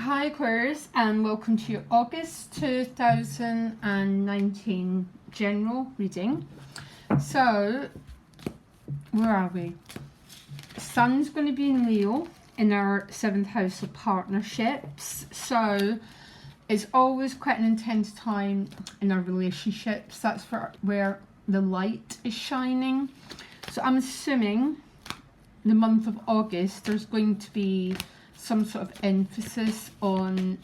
Hi Aquarius, and welcome to your August 2019 general reading. So, where are we? Sun's going to be in Leo in our 7th house of partnerships. So, it's always quite an intense time in our relationships. That's where the light is shining. So, I'm assuming the month of August there's going to be some sort of emphasis on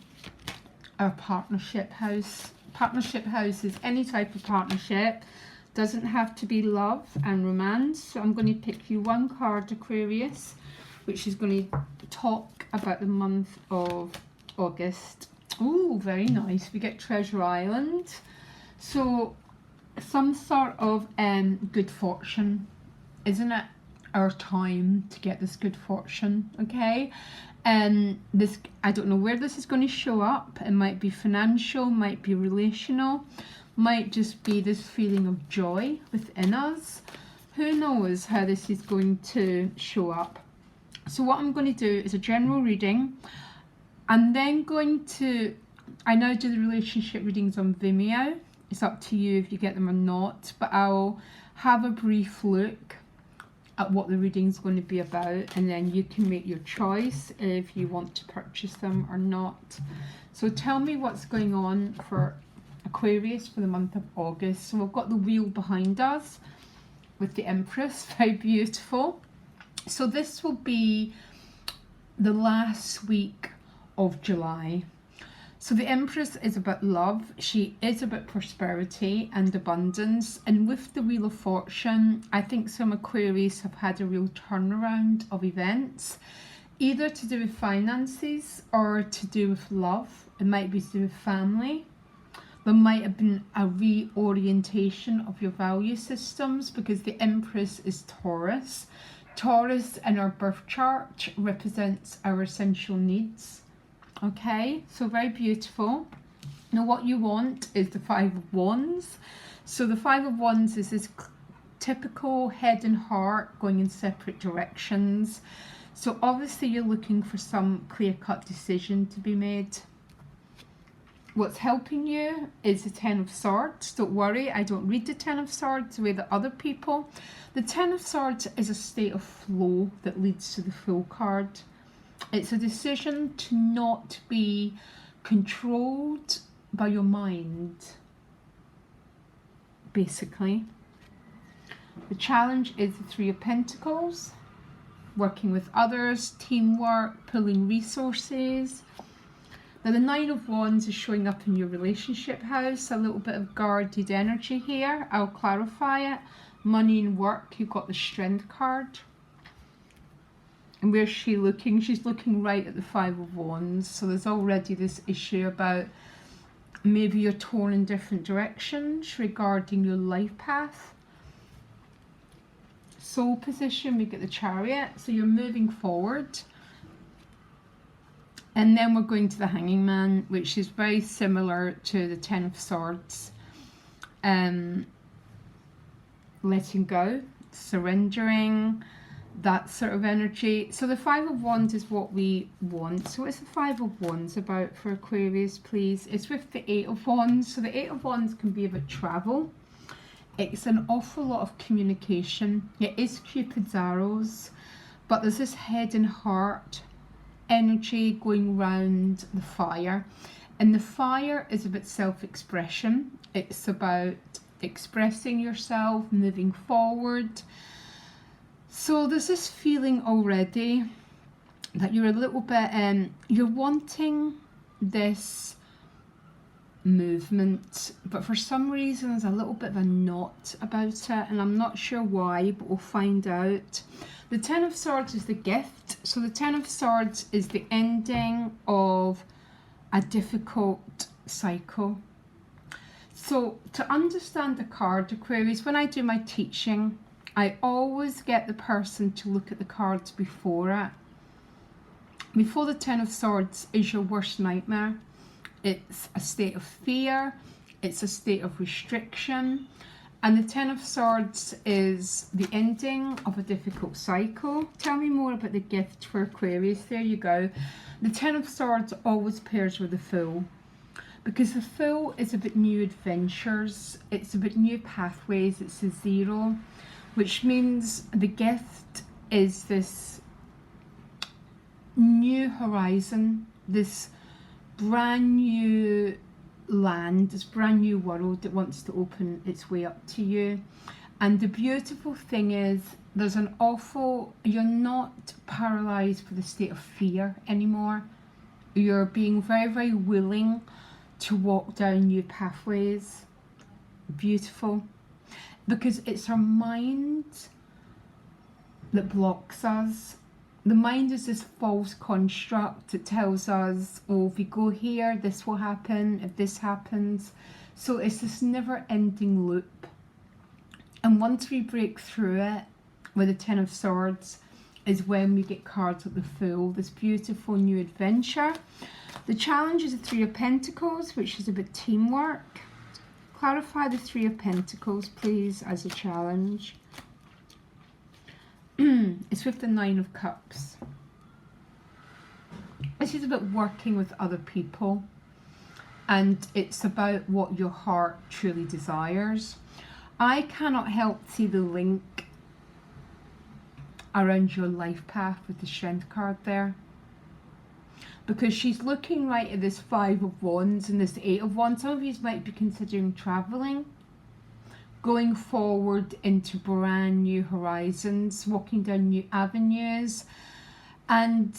our partnership house. Partnership house is any type of partnership, doesn't have to be love and romance. So I'm going to pick you one card, Aquarius, which is going to talk about the month of August. Oh, very nice. We get Treasure Island. So some sort of good fortune, isn't it? Our time to get this good fortune, okay? This, I don't know where this is going to show up. It might be financial, might be relational, might just be this feeling of joy within us. Who knows how this is going to show up? So what I'm going to do is a general reading. I'm then going to, I now do the relationship readings on Vimeo. It's up to you if you get them or not, but I'll have a brief look at what the reading is going to be about, and then you can make your choice if you want to purchase them or not. So tell me what's going on for Aquarius for the month of August. So we've got the wheel behind us with the Empress, very beautiful. So this will be the last week of July. So the Empress is about love, she is about prosperity and abundance, and with the Wheel of Fortune, I think some Aquarius have had a real turnaround of events, either to do with finances or to do with love. It might be to do with family. There might have been a reorientation of your value systems, because the Empress is Taurus. Taurus in our birth chart represents our essential needs. Okay, so very beautiful. Now what you want is the Five of Wands. So the Five of Wands is this typical head and heart going in separate directions. So obviously you're looking for some clear-cut decision to be made. What's helping you is the Ten of Swords. Don't worry, I don't read the Ten of Swords the way that other people. The Ten of Swords is a state of flow that leads to the Fool card. It's a decision to not be controlled by your mind, basically. The challenge is the Three of Pentacles, working with others, teamwork, pulling resources. Now the Nine of Wands is showing up in your relationship house, a little bit of guarded energy here. I'll clarify it. Money and work, you've got the Strength card. And where's she looking? She's looking right at the Five of Wands. So there's already this issue about maybe you're torn in different directions regarding your life path. Soul position, we get the Chariot. So you're moving forward. And then we're going to the Hanging Man, which is very similar to the Ten of Swords. Letting go, surrendering, that sort of energy. So the Five of Wands is what we want. So what's the Five of Wands about for Aquarius, please? It's with the Eight of Wands. So the Eight of Wands can be about travel. It's an awful lot of communication. It is Cupid's arrows, but there's this head and heart energy going round the fire. And the fire is about self-expression. It's about expressing yourself, moving forward. So there's this feeling already that you're a little bit, you're wanting this movement, but for some reason there's a little bit of a knot about it, and I'm not sure why, but we'll find out. The Ten of Swords is the gift. So the Ten of Swords is the ending of a difficult cycle. So to understand the card, Aquarius, when I do my teaching, I always get the person to look at the cards before it. Before the Ten of Swords is your worst nightmare. It's a state of fear. It's a state of restriction. And the Ten of Swords is the ending of a difficult cycle. Tell me more about the gift for Aquarius. There you go. The Ten of Swords always pairs with the Fool, because the Fool is about new adventures. It's about new pathways. It's a zero, which means the gift is this new horizon, this brand new land, this brand new world that wants to open its way up to you. And the beautiful thing is you're not paralyzed for the state of fear anymore. You're being very, very willing to walk down new pathways. Beautiful. Because it's our mind that blocks us. The mind is this false construct that tells us, oh, if we go here, this will happen, if this happens. So it's this never-ending loop. And once we break through it with the Ten of Swords is when we get cards like the Fool, this beautiful new adventure. The challenge is the Three of Pentacles, which is about teamwork. Clarify the Three of Pentacles, please, as a challenge. It's with the Nine of Cups. This is about working with other people, and it's about what your heart truly desires. I cannot help see the link around your life path with the Strength card there, because she's looking right at this Five of Wands and this Eight of Wands. Some of you might be considering traveling, going forward into brand new horizons, walking down new avenues, and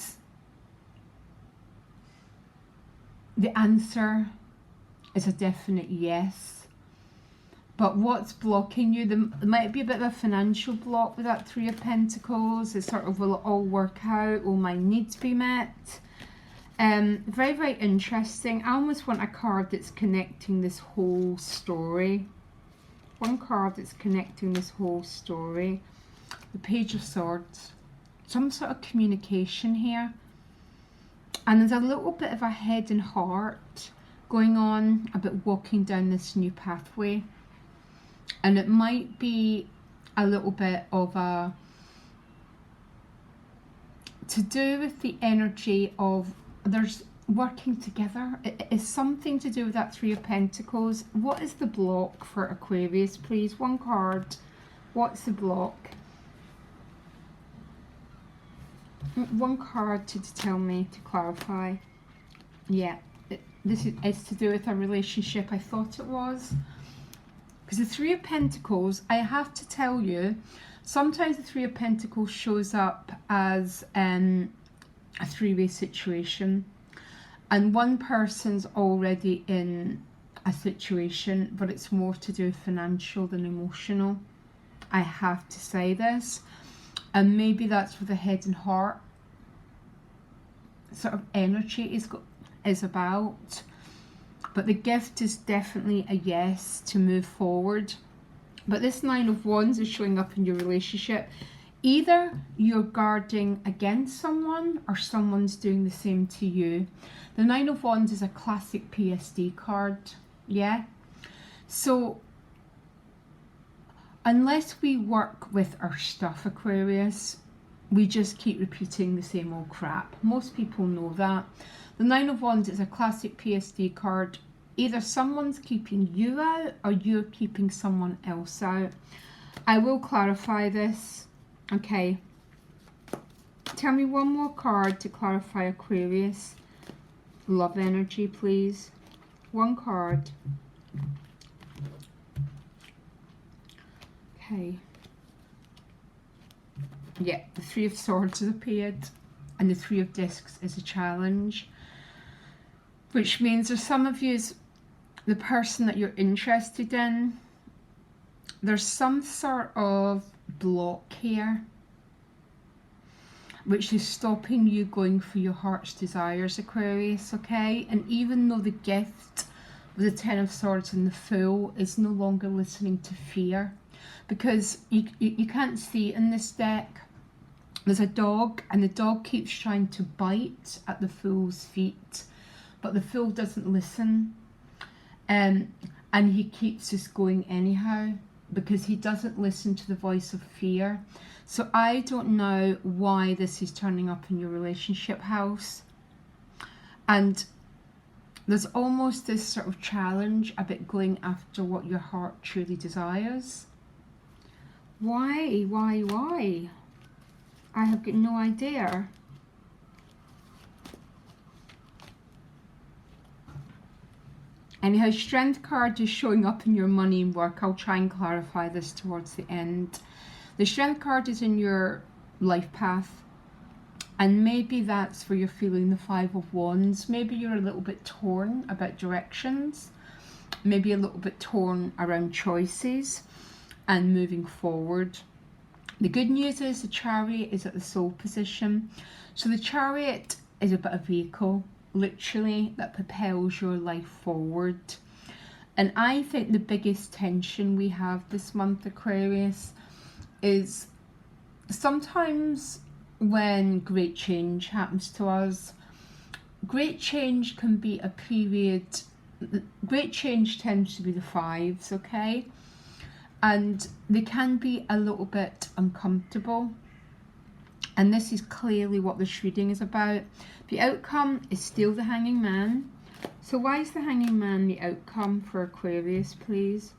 the answer is a definite yes. But what's blocking you? There might be a bit of a financial block with that Three of Pentacles. It's sort of, will it all work out? Will my needs be met? Very, very interesting. I almost want a card that's connecting this whole story. One card that's connecting this whole story. The Page of Swords. Some sort of communication here. And there's a little bit of a head and heart going on about walking down this new pathway. And it might be a little bit of a to do with the energy of there's working together. It is something to do with that Three of Pentacles. What is the block for Aquarius, please? One card. What's the block? One card to tell me, to clarify. Yeah, this is to do with a relationship. I thought it was. Because the Three of Pentacles, I have to tell you, sometimes the Three of Pentacles shows up as a three-way situation. And one person's already in a situation, but it's more to do with financial than emotional. I have to say this. And maybe that's where the head and heart sort of energy is about. But the gift is definitely a yes to move forward. But this Nine of Wands is showing up in your relationship. Either you're guarding against someone or someone's doing the same to you. The Nine of Wands is a classic PSD card. Yeah. So unless we work with our stuff, Aquarius, we just keep repeating the same old crap. Most people know that. The Nine of Wands is a classic PSD card. Either someone's keeping you out or you're keeping someone else out. I will clarify this. Okay. Tell me one more card to clarify Aquarius. Love energy, please. One card. Okay. Yeah, the Three of Swords has appeared, and the Three of Discs is a challenge, which means there's some of you, the person that you're interested in, there's some sort of block here which is stopping you going for your heart's desires, Aquarius, okay? And even though the gift with the Ten of Swords and the Fool is no longer listening to fear, because you can't see in this deck, there's a dog, and the dog keeps trying to bite at the Fool's feet, but the Fool doesn't listen, and he keeps just going anyhow. because he doesn't listen to the voice of fear. So I don't know why this is turning up in your relationship house. And there's almost this sort of challenge about going after what your heart truly desires. Why? I have got no idea. Anyhow, Strength card is showing up in your money and work. I'll try and clarify this towards the end. The Strength card is in your life path. And maybe that's where you're feeling the 5 of Wands. Maybe you're a little bit torn about directions. Maybe a little bit torn around choices and moving forward. The good news is the Chariot is at the Soul position. So the Chariot is about a vehicle, literally, that propels your life forward. And I think the biggest tension we have this month, Aquarius, is sometimes when great change happens to us, great change can be a period, great change tends to be the 5s, okay? And they can be a little bit uncomfortable. And this is clearly what this reading is about. The outcome is still the Hanging Man. So why is the Hanging Man the outcome for Aquarius, please?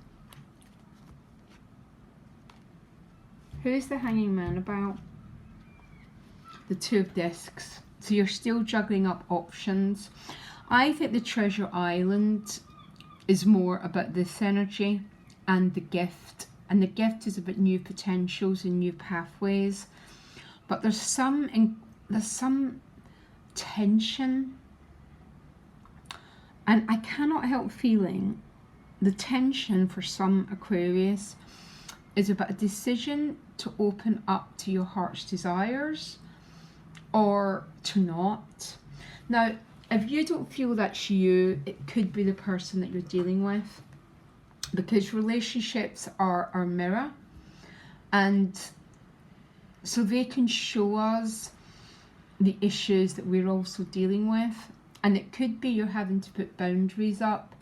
Who is the Hanging Man about? The 2 of Discs. So you're still juggling up options. I think the Treasure Island is more about this energy and the gift. And the gift is about new potentials and new pathways. But there's some tension. And I cannot help feeling the tension for some Aquarius is about a decision to open up to your heart's desires or to not. Now, if you don't feel that's you, it could be the person that you're dealing with, because relationships are our mirror, and so they can show us the issues that we're also dealing with. And it could be you're having to put boundaries up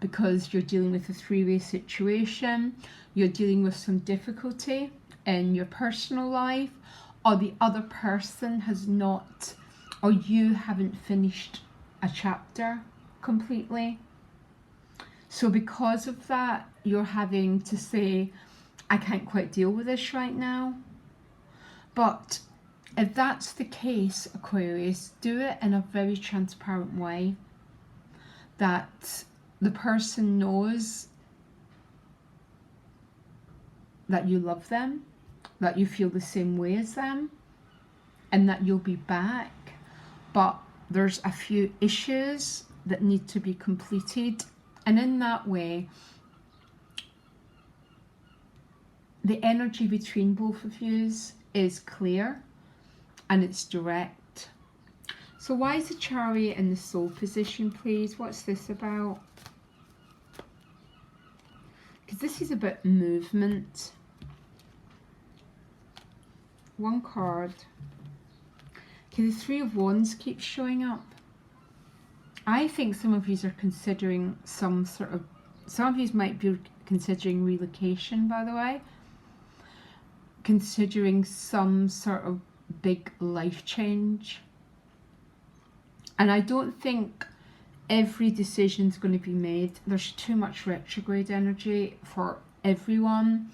because you're dealing with a 3-way situation, you're dealing with some difficulty in your personal life, or the other person has not, or you haven't finished a chapter completely. So because of that, you're having to say, I can't quite deal with this right now. But if that's the case, Aquarius, do it in a very transparent way, that the person knows that you love them, that you feel the same way as them, and that you'll be back. But there's a few issues that need to be completed, and in that way the energy between both of you is clear and it's direct. So why is the Chariot in the Soul position, please? What's this about? Because this is about movement. One card. Okay, the 3 of Wands keeps showing up. I think some of you are considering some of you might be considering relocation, by the way. Considering some sort of big life change. And I don't think every decision is going to be made. There's too much retrograde energy for everyone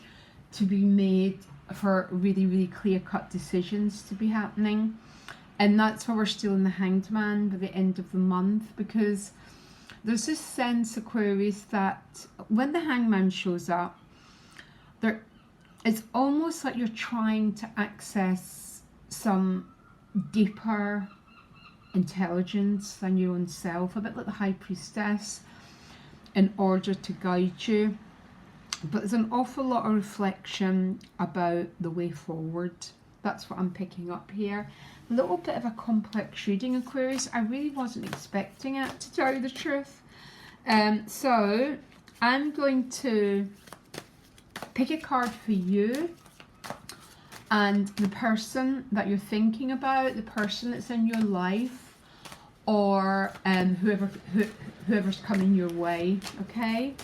to be made, for really, really clear-cut decisions to be happening. And that's why we're still in the Hanged Man by the end of the month, because there's this sense, Aquarius, that when the Hangman shows up, it's almost like you're trying to access some deeper intelligence than your own self, a bit like the High Priestess, in order to guide you. But there's an awful lot of reflection about the way forward. That's what I'm picking up here. A little bit of a complex reading, Aquarius. I really wasn't expecting it, to tell you the truth. So I'm going to pick a card for you and the person that you're thinking about, the person that's in your life, or whoever's coming your way, okay?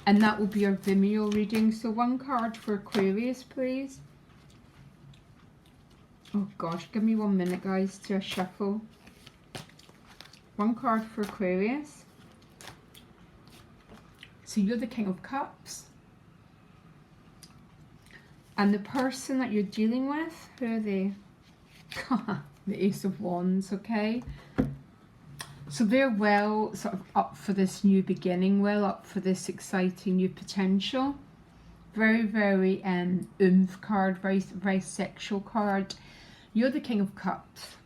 And that will be our Vimeo reading. So one card for Aquarius, please. Oh gosh, give me 1 minute, guys, to shuffle. One card for Aquarius. So you're the King of Cups. And the person that you're dealing with, who are they? The Ace of Wands, okay? So they're well sort of up for this new beginning, well up for this exciting new potential. Very, very oomph card, very, very sexual card. You're the King of Cups.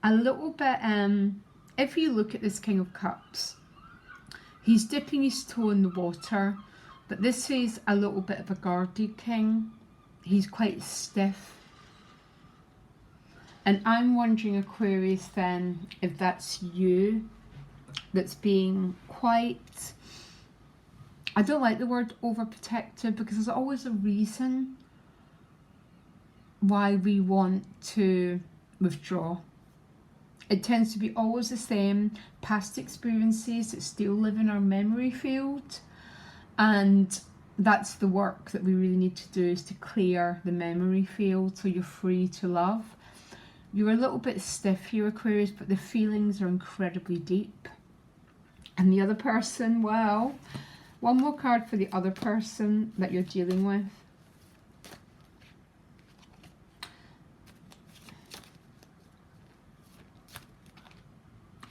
A little bit, if you look at this King of Cups, he's dipping his toe in the water, but this is a little bit of a guarded king. He's quite stiff. And I'm wondering, Aquarius, then, if that's you, that's being quite, I don't like the word overprotective, because there's always a reason why we want to withdraw. It tends to be always the same, past experiences that still live in our memory field. And that's the work that we really need to do, is to clear the memory field so you're free to love. You're a little bit stiff here, Aquarius, but the feelings are incredibly deep. And the other person, well, one more card for the other person that you're dealing with.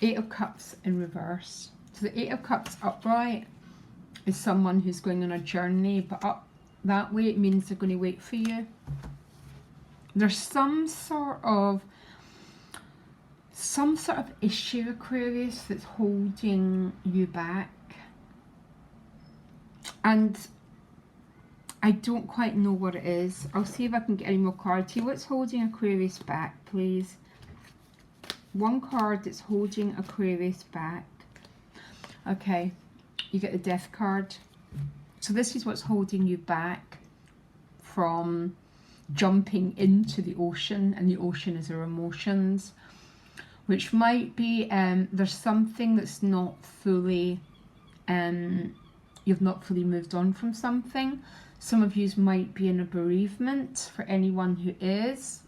Eight of Cups in reverse. So the Eight of Cups upright is someone who's going on a journey, but up that way it means they're going to wait for you. There's some sort of issue, Aquarius, that's holding you back. And I don't quite know what it is. I'll see if I can get any more cards here. What's holding Aquarius back, please? One card that's holding Aquarius back. Okay, you get the Death card. So this is what's holding you back from jumping into the ocean, and the ocean is our emotions, which might be there's something that's not fully, you've not fully moved on from something. Some of you might be in a bereavement. For anyone who is,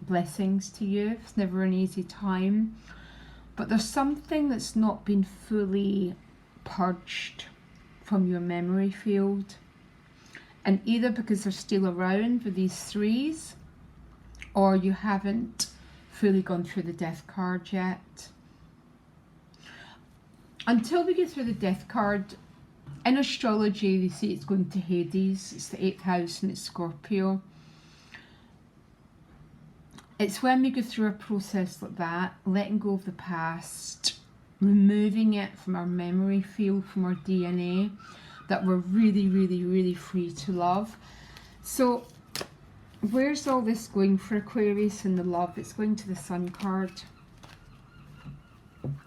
blessings to you. It's never an easy time, but there's something that's not been fully purged from your memory field. And either because they're still around with these threes, or you haven't fully gone through the Death card yet. Until we get through the Death card, in astrology they say it's going to Hades, it's the 8th house and it's Scorpio. It's when we go through a process like that, letting go of the past, removing it from our memory field, from our DNA, that we're really, really, really free to love. So where's all this going for Aquarius in the love? It's going to the Sun card.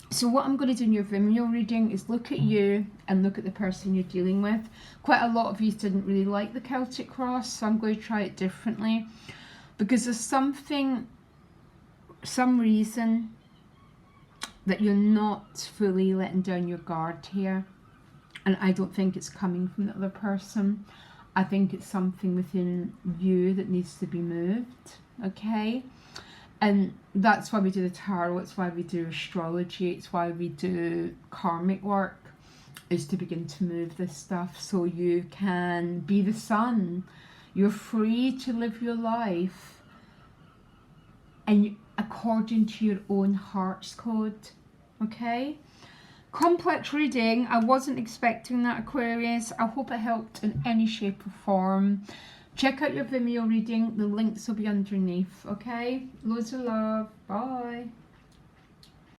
So what I'm going to do in your Vimeo reading is look at you and look at the person you're dealing with. Quite a lot of you didn't really like the Celtic cross, so I'm going to try it differently. Because there's something, some reason that you're not fully letting down your guard here. And I don't think it's coming from the other person. I think it's something within you that needs to be moved, okay? And that's why we do the tarot, it's why we do astrology, it's why we do karmic work, is to begin to move this stuff so you can be the sun. You're free to live your life and according to your own heart's code, okay? Complex reading. I wasn't expecting that, Aquarius. I hope it helped in any shape or form. Check out your Vimeo reading. The links will be underneath, okay? Loads of love. Bye.